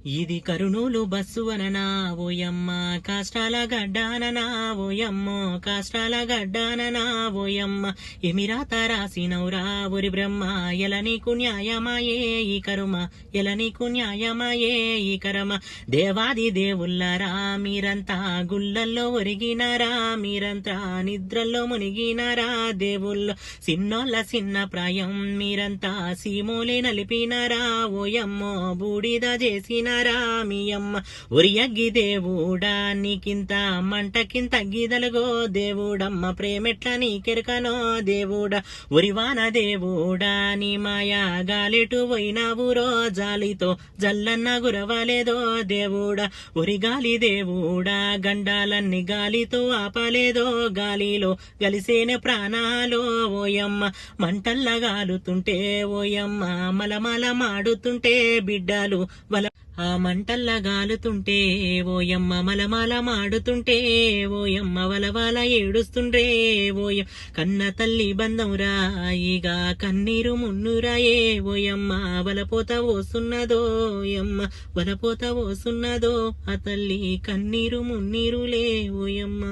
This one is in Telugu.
ఇది కరుణూలు బస్సు అననా ఓయమ్మ కాష్టాల గడ్డాననా ఓయమ్మో కాష్టాల గడ్డాననా ఓయమ్మ ఎమిరాత రాసినౌరా ఒరి బ్రహ్మ ఎల నీకు న్యాయమాయే ఈ కరుమ ఎల నీకు న్యాయమాయే ఈ కరమ దేవాది దేవుళ్ళరా మీరంతా గుళ్ళల్లో ఒరిగినారా మీరంతా నిద్రల్లో మునిగినారా దేవుళ్ళు సిన్నోళ్ళ సిన్న ప్రాయం మీరంతా సీమోలే నలిపినారా ఓయమ్మో బూడిద చేసిన రామియమ్మ ఒరియగ్గి దేవుడా నీకింత మంటకింత గిదలుగో దేవుడమ్మ ప్రేమెట్ల నీకెరకనో దేవుడా ఒరివాన దేవుడా నీ మాయా గాలిటు పోయినావురో జాలితో జల్లన్న గురవలేదో దేవుడా ఒరిగాలి దేవుడా గండాలన్నీ గాలితో ఆపలేదో గాలిలో గలిసేనే ప్రాణాలో ఓయమ్మ మంటల్ల గాలుతుంటే ఓయమ్మ మలమల మాడుతుంటే బిడ్డలు వల ఆ మంటల్ల గాలుతుంటే ఓయమ్మ మలమల మాడుతుంటే ఓయమ్మ వలవల ఏడుస్తుండ్రే ఓయం కన్న తల్లి బంధంరా ఇక కన్నీరు మున్నురాయే ఓయమ్మ వలపోత పోస్తున్నదో ఓయమ్మ వలపోత పోస్తున్నదో ఆ తల్లి కన్నీరు మున్నీరులే ఓయమ్మ.